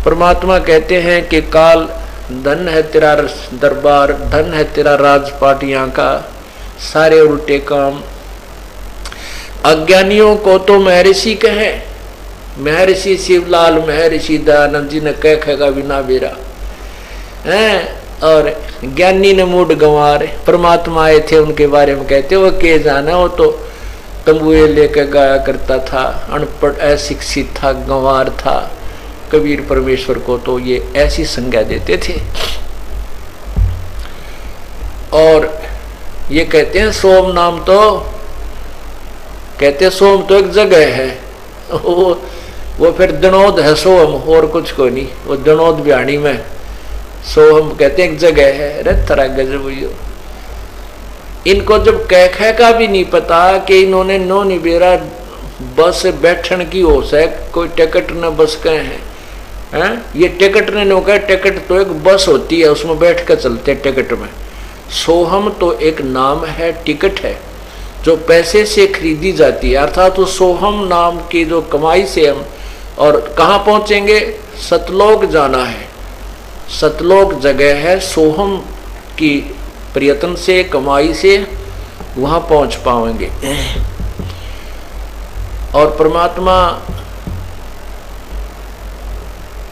परमात्मा कहते हैं कि काल धन है तेरा दरबार, धन है तेरा राजपाटियां का, सारे उल्टे काम। अज्ञानियों को तो महर्षि कहे, महर्षि शिवलाल, महर्षि दयानंद जी ने कहेगा बिना बेरा है, और ज्ञानी ने मूड गंवार। परमात्मा आए थे उनके बारे में कहते वो के जाना, वो तो तंबुए लेकर गाया करता था, अनपढ़ अशिक्षित था, गंवार था। कबीर परमेश्वर को तो ये ऐसी संज्ञा देते थे। और ये कहते हैं सोम नाम तो, कहते सोम तो एक जगह है, वो फिर दनोद है सोम, और कुछ को नहीं। वो दनोद बिहाड़ी में सोम कहते हैं एक जगह है। अरे तरह गजब। इनको जब कह का भी नहीं पता कि इन्होंने नो निबेरा बस बैठन की होश है, कोई टिकट न बस कहे हैं। ये टिकट ने नो कहे, टिकट तो एक बस होती है, उसमें बैठ कर चलते हैं टिकट में। सोहम तो एक नाम है, टिकट है जो पैसे से खरीदी जाती है। अर्थात तो सोहम नाम की जो कमाई से हम और कहाँ पहुंचेंगे, सतलोक जाना है। सतलोक जगह है, सोहम की प्रयत्न से कमाई से वहां पहुंच पाएंगे। और परमात्मा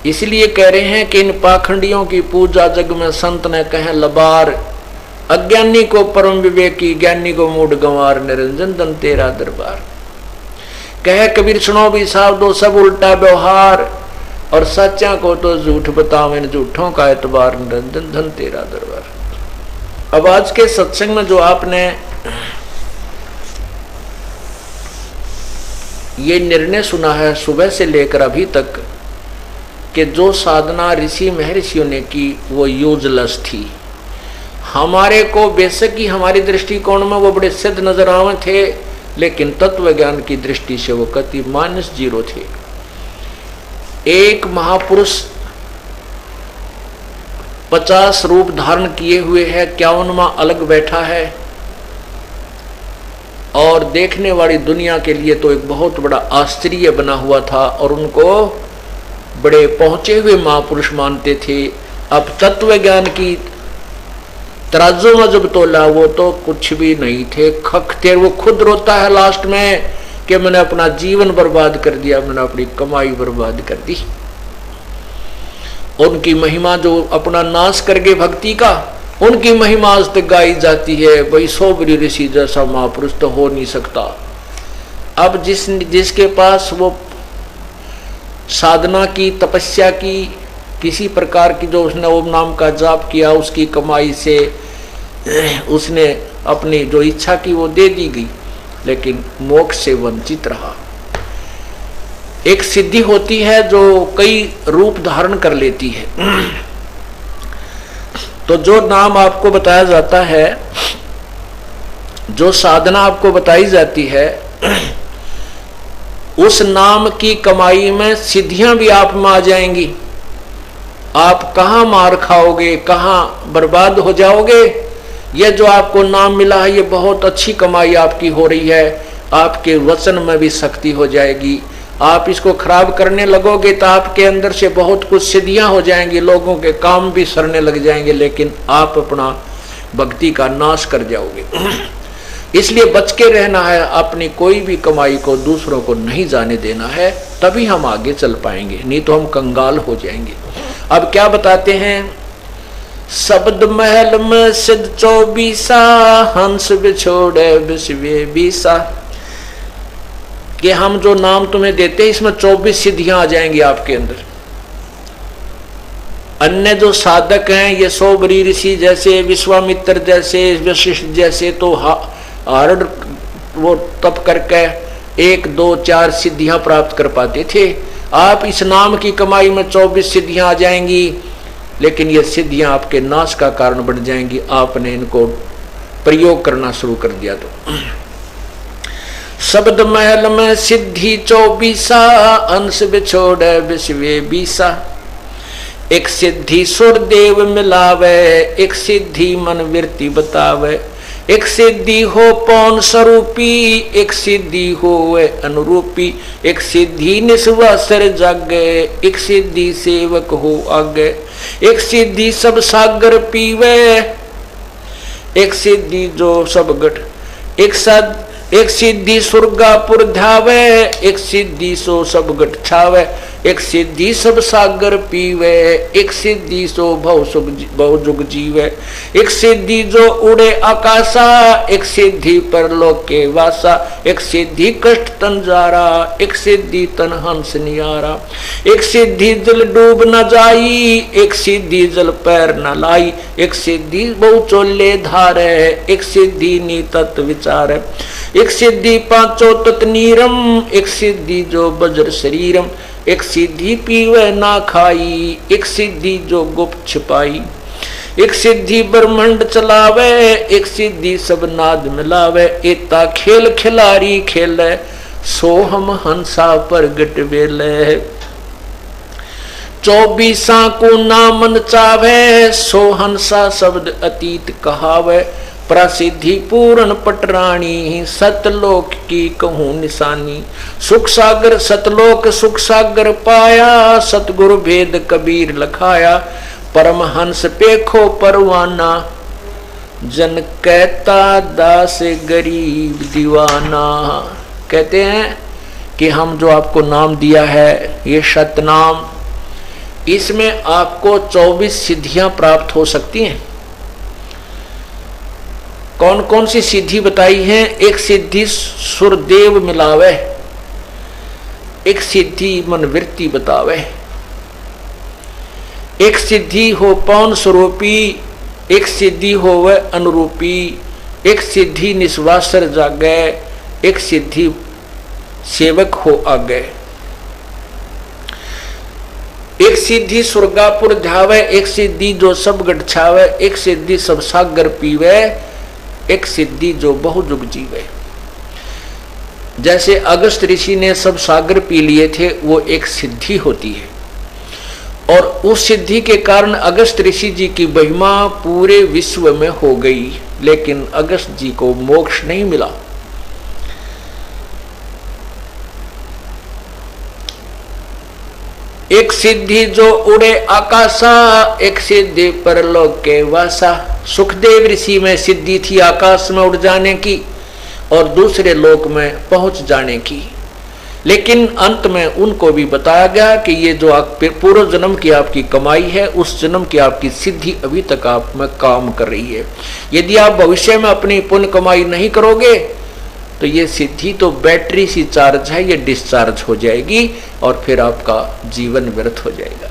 इसलिए कह रहे हैं कि इन पाखंडियों की पूजा जग में संत ने कहे लबार, अज्ञानी को परम विवेकी, ज्ञानी को मूड गंवार, निरंजन धन तेरा दरबार। कहे कबीर सुनो भी साहब दो सब उल्टा व्यवहार, और सच्चा को तो झूठ बतावे, झूठों का एतबार, निरंजन धन तेरा दरबार। अब आज के सत्संग में जो आपने ये निर्णय सुना है सुबह से लेकर अभी तक कि जो साधना ऋषि महर्षियों ने की वो यूजलेस थी। हमारे को बेशक ही हमारी दृष्टिकोण में वो बड़े सिद्ध नजर आवे थे, लेकिन तत्व ज्ञान की दृष्टि से वो कति -0 थे। एक महापुरुष 50 रूप धारण किए हुए है, 51वां अलग बैठा है, और देखने वाली दुनिया के लिए तो एक बहुत बड़ा आश्चर्य बना हुआ था, और उनको बड़े पहुंचे हुए महापुरुष मानते थे। अब तत्व ज्ञान की तराजू में जब तोला वो तो कुछ भी नहीं थे, खक थे। वो खुद रोता है लास्ट में कि मैंने अपना जीवन बर्बाद कर दिया, मैंने अपनी कमाई बर्बाद कर दी। उनकी महिमा जो अपना नाश कर गए भक्ति का, उनकी महिमा आज तक गाई जाती है। भाई सोबरी ऋषि जैसा महापुरुष तो हो नहीं सकता। अब जिसके पास वो साधना की, तपस्या की, किसी प्रकार की जो उसने ओम नाम का जाप किया, उसकी कमाई से उसने अपनी जो इच्छा की वो दे दी गई, लेकिन मोक्ष से वंचित रहा। एक सिद्धि होती है जो कई रूप धारण कर लेती है। तो जो नाम आपको बताया जाता है, जो साधना आपको बताई जाती है, उस नाम की कमाई में सिद्धियां भी आप में आ जाएंगी। आप कहाँ मार खाओगे, कहाँ बर्बाद हो जाओगे। यह जो आपको नाम मिला है, ये बहुत अच्छी कमाई आपकी हो रही है। आपके वचन में भी शक्ति हो जाएगी। आप इसको खराब करने लगोगे तो आपके अंदर से बहुत कुछ सिद्धियां हो जाएंगी, लोगों के काम भी सरने लग जाएंगे, लेकिन आप अपना भक्ति का नाश कर जाओगे। इसलिए बच के रहना है, अपनी कोई भी कमाई को दूसरों को नहीं जाने देना है, तभी हम आगे चल पाएंगे, नहीं तो हम कंगाल हो जाएंगे। अब क्या बताते हैं, शब्द महल में सिद्ध 24 हंस बिछोड़े विश्वे 20, कि हम जो नाम तुम्हें देते हैं इसमें 24 सिद्धियां आ जाएंगी आपके अंदर। अन्य जो साधक हैं, ये सोबरी ऋषि जैसे, विश्वामित्र जैसे, वशिष्ठ जैसे, तो हर वो तप करके 1, 2, 4 सिद्धियां प्राप्त कर पाते थे। आप इस नाम की कमाई में 24 सिद्धियां आ जाएंगी, लेकिन ये सिद्धियां आपके नाश का कारण बन जाएंगी, आपने इनको प्रयोग करना शुरू कर दिया तो। शब्द महल में सिद्धि 24 अंश बिछोड़े विश्वे 20, एक सिद्धि सुर देव मिलावे, एक सिद्धि मन वृत्ति बतावे, एक सिद्धि हो पौन स्वरूपी, एक सिद्धि हो अनुरूपी, एक सिद्धि निस्वासर जागे, एक सिद्धि सेवक हो आगे, एक सिद्धि सब सागर पीवे, एक सिद्धि जो सब गठ, एक सिद्धि स्वर्गापुर ध्यावे, एक सिद्धि सो सब गठ छावे, एक सिद्धि सब सागर पीवे, एक सिद्धि सो भव जुग जीवे, एक सिद्धि जो उड़े आकाशा, एक सिद्धि परलोक के वासा, एक सिद्धि कष्ट तन जारा, एक सिद्धि तन हंस नियारा, एक सिद्धि जल डूब न जाई, एक सिद्धि जल पैर न लाई, एक सिद्धि बहु चोले धारे, एक सिद्धि नी तत्व विचार, एक सिद्धि पांचों तत् नीरम, एक सिद्धि जो वज्र शरीरम, एक सिद्धि पीवे ना खाई, एक सिद्धि जो गुप्त छिपाई, एक सिद्धि ब्रह्मांड चलावे, एक सिद्धि सब नाद मिलावे, एता खेल खिलारी खेले, सो हम हंसा प्रगट वेले, 24 को नामन चावे, सो हंसा शब्द अतीत कहावे, प्रसिद्धि पूर्ण पटरानी, सतलोक की कहूँ निशानी, सुख सागर सतलोक सुख सागर पाया, सतगुरु भेद कबीर लखाया, परमहंस पेखो परवाना, जन कहता दास गरीब दीवाना। कहते हैं कि हम जो आपको नाम दिया है ये सतनाम, इसमें आपको 24 सिद्धियां प्राप्त हो सकती हैं। कौन कौन सी सिद्धि बताई है? एक सिद्धि सुरदेव मिलावे, एक सिद्धि मनवृत्ति बतावे, एक सिद्धि हो पौन स्वरूपी, एक सिद्धि हो वह अनुरूपी, एक सिद्धि निस्वासर जागे, एक सिद्धि सेवक हो आगे, एक सिद्धि स्वर्गापुर ध्यावे, एक सिद्धि जो सब गढ़ छावे, एक सिद्धि सब सागर पीवे, एक सिद्धि जो बहु जुग जीवे। जैसे अगस्त ऋषि ने सब सागर पी लिए थे, वो एक सिद्धि होती है, और उस सिद्धि के कारण अगस्त ऋषि जी की महिमा पूरे विश्व में हो गई, लेकिन अगस्त जी को मोक्ष नहीं मिला। एक सिद्धि जो उड़े आकाशा, एक सिद्धि परलोक के वासा। सुखदेव ऋषि में सिद्धि थी आकाश में उड़ जाने की और दूसरे लोक में पहुंच जाने की, लेकिन अंत में उनको भी बताया गया कि ये जो पूर्व जन्म की आपकी कमाई है, उस जन्म की आपकी सिद्धि अभी तक आप में काम कर रही है। यदि आप भविष्य में अपनी पुण्य कमाई नहीं करोगे तो ये सिद्धि तो बैटरी सी चार्ज है, ये डिस्चार्ज हो जाएगी और फिर आपका जीवन व्यर्थ हो जाएगा।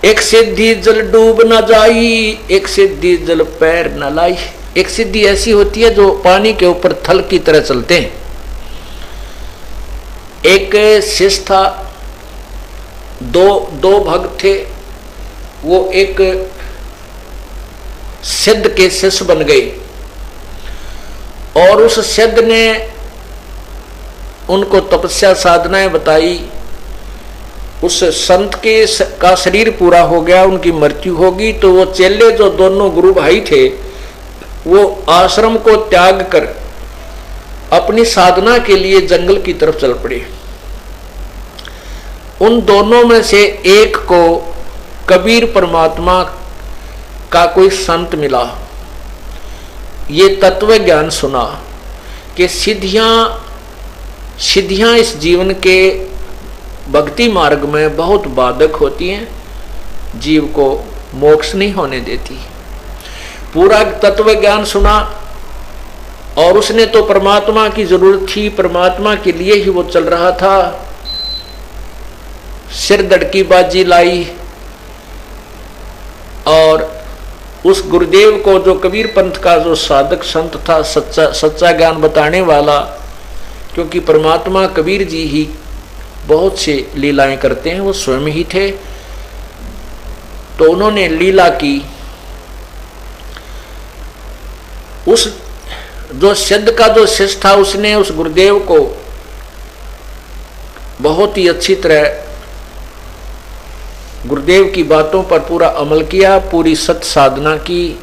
एक सिद्धि जल डूब न जाई, एक सिद्धि जल पैर न लाई। एक सिद्धि ऐसी होती है जो पानी के ऊपर थल की तरह चलते हैं। एक शिष्य था, दो भक्त थे, वो एक सिद्ध के शिष्य बन गए और उस सिद्ध ने उनको तपस्या साधनाएं बताई। उस संत का शरीर पूरा हो गया, उनकी मृत्यु होगी, तो वो चेले जो दोनों गुरु भाई थे वो आश्रम को त्याग कर अपनी साधना के लिए जंगल की तरफ चल पड़े। उन दोनों में से एक को कबीर परमात्मा का कोई संत मिला, ये तत्व ज्ञान सुना कि सिद्धियां इस जीवन के भक्ति मार्ग में बहुत बाधक होती हैं, जीव को मोक्ष नहीं होने देती। पूरा तत्व ज्ञान सुना और उसने तो परमात्मा की जरूरत थी, परमात्मा के लिए ही वो चल रहा था। सिर दड़की बाजी लाई और उस गुरुदेव को, जो कबीर पंथ का जो साधक संत था, सच्चा ज्ञान बताने वाला, क्योंकि परमात्मा कबीर जी ही बहुत से लीलाएं करते हैं, वो स्वयं ही थे, तो उन्होंने लीला की। उस जो सिद्ध का जो शिष्य था, उसने उस गुरुदेव को बहुत ही अच्छी तरह गुरुदेव की बातों पर पूरा अमल किया, पूरी सत साधना की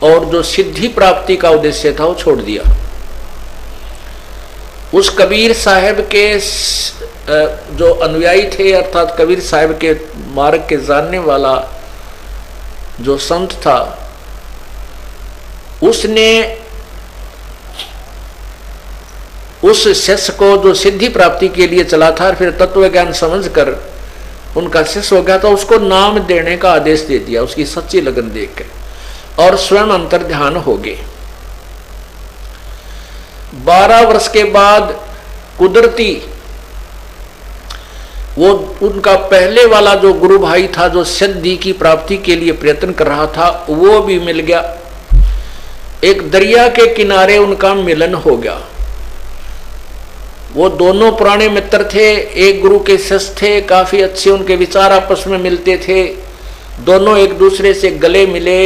और जो सिद्धि प्राप्ति का उद्देश्य था वो छोड़ दिया। उस कबीर साहब के जो अनुयायी थे, अर्थात कबीर साहब के मार्ग के जानने वाला जो संत था, उसने उस शिष्य को जो सिद्धि प्राप्ति के लिए चला था, फिर तत्व ज्ञान समझकर उनका शिष्य हो गया था, उसको नाम देने का आदेश दे दिया उसकी सच्ची लगन देखकर, और स्वयं अंतर ध्यान हो गए। 12 वर्ष के बाद कुदरती वो उनका पहले वाला जो गुरु भाई था, जो सिद्धि की प्राप्ति के लिए प्रयत्न कर रहा था, वो भी मिल गया। एक दरिया के किनारे उनका मिलन हो गया। वो दोनों पुराने मित्र थे, एक गुरु के शिष्य थे, काफी अच्छे उनके विचार आपस में मिलते थे। दोनों एक दूसरे से गले मिले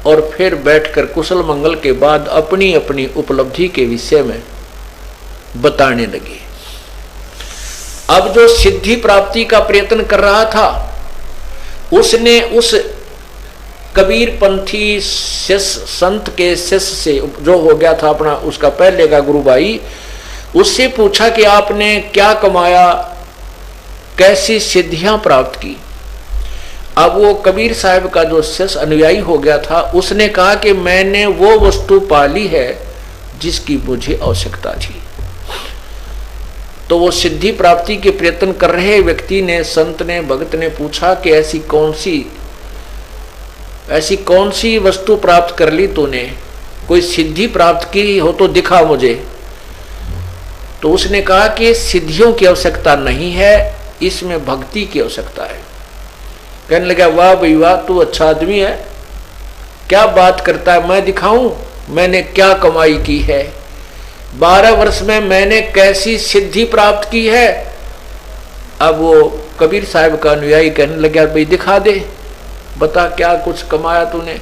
और फिर बैठकर कुशल मंगल के बाद अपनी अपनी उपलब्धि के विषय में बताने लगे। अब जो सिद्धि प्राप्ति का प्रयत्न कर रहा था, उसने उस कबीर पंथी शिष्य संत के शिष्य से जो हो गया था अपना उसका पहले का गुरु भाई, उससे पूछा कि आपने क्या कमाया, कैसी सिद्धियां प्राप्त की। अब वो कबीर साहब का जो शिष्य अनुयायी हो गया था, उसने कहा कि मैंने वो वस्तु पाली है जिसकी मुझे आवश्यकता थी। तो वो सिद्धि प्राप्ति के प्रयत्न कर रहे व्यक्ति ने, संत ने, भक्त ने पूछा कि ऐसी कौन सी वस्तु प्राप्त कर ली तूने, कोई सिद्धि प्राप्त की हो तो दिखा मुझे। तो उसने कहा कि सिद्धियों की आवश्यकता नहीं है, इसमें भक्ति की आवश्यकता है। कहने लगा, वाह भाई वाह, तू अच्छा आदमी है, क्या बात करता है, मैं दिखाऊं मैंने क्या कमाई की है, 12 वर्ष में मैंने कैसी सिद्धि प्राप्त की है। अब वो कबीर साहब का अनुयायी कहने लगा, भाई दिखा दे, बता क्या कुछ कमाया तूने।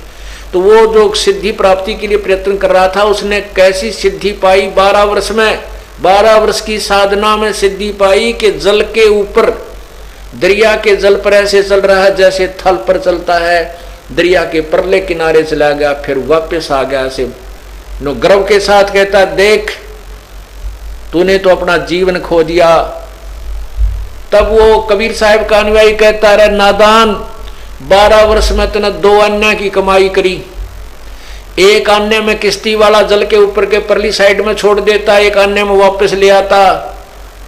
तो वो जो सिद्धि प्राप्ति के लिए प्रयत्न कर रहा था, उसने कैसी सिद्धि पाई 12 वर्ष में, 12 वर्ष की साधना में सिद्धि पाई कि जल के ऊपर, दरिया के जल पर ऐसे चल रहा है जैसे थल पर चलता है, दरिया के परले किनारे चला गया, फिर वापस आ गया। ऐसे नो गर्व के साथ कहता, देख तूने तो अपना जीवन खो दिया। तब वो कबीर साहब का अनुयायी कहता रहे, नादान, 12 वर्ष में तूने 2 अन्य की कमाई करी, एक अन्य में किश्ती वाला जल के ऊपर के परली साइड में छोड़ देता, एक अन्य में वापस ले आता।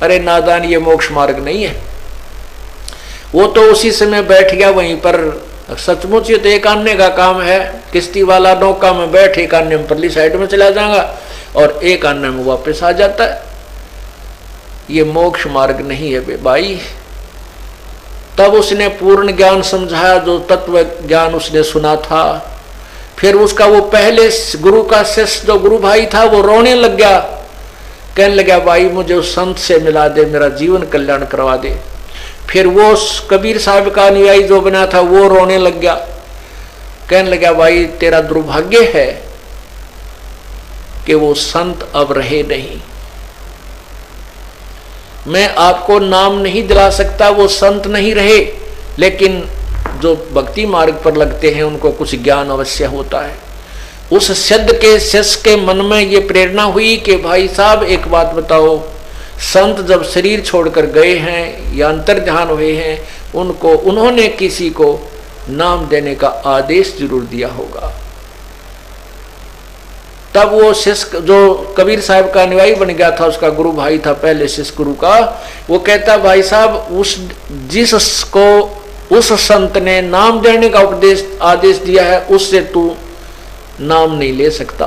अरे नादान, ये मोक्ष मार्ग नहीं है। वो तो उसी समय बैठ गया वहीं पर, सचमुच ये तो एक अन्य का काम है, किश्ती वाला नौका में बैठ एक अन्य में परली साइड में चला जाएगा और एक अन्य में वापस आ जाता है। ये मोक्ष मार्ग नहीं है बे भाई। तब उसने पूर्ण ज्ञान समझाया, जो तत्व ज्ञान उसने सुना था। फिर उसका वो पहले गुरु का शिष्य जो गुरु भाई था, वो रोने लग गया, कहने लगा, भाई मुझे उस संत से मिला दे, मेरा जीवन कल्याण करवा दे। फिर वो कबीर साहब का अनुयायी जो बना था, वो रोने लग गया, कहने लगा, भाई तेरा दुर्भाग्य है कि वो संत अब रहे नहीं। मैं आपको नाम नहीं दिला सकता, वो संत नहीं रहे, लेकिन जो भक्ति मार्ग पर लगते हैं उनको कुछ ज्ञान अवश्य होता है। उस सिद्ध के शिष्य के मन में ये प्रेरणा हुई कि भाई साहब एक बात बताओ, संत जब शरीर छोड़कर गए हैं या अंतर ध्यान हुए हैं, उन्होंने किसी को नाम देने का आदेश जरूर दिया होगा। तब वो शिष्य जो कबीर साहब का अनुयायी बन गया था, उसका गुरु भाई था पहले शिष्य गुरु का, वो कहता, भाई साहब जिसको उस संत ने नाम देने का आदेश दिया है, उससे तू नाम नहीं ले सकता।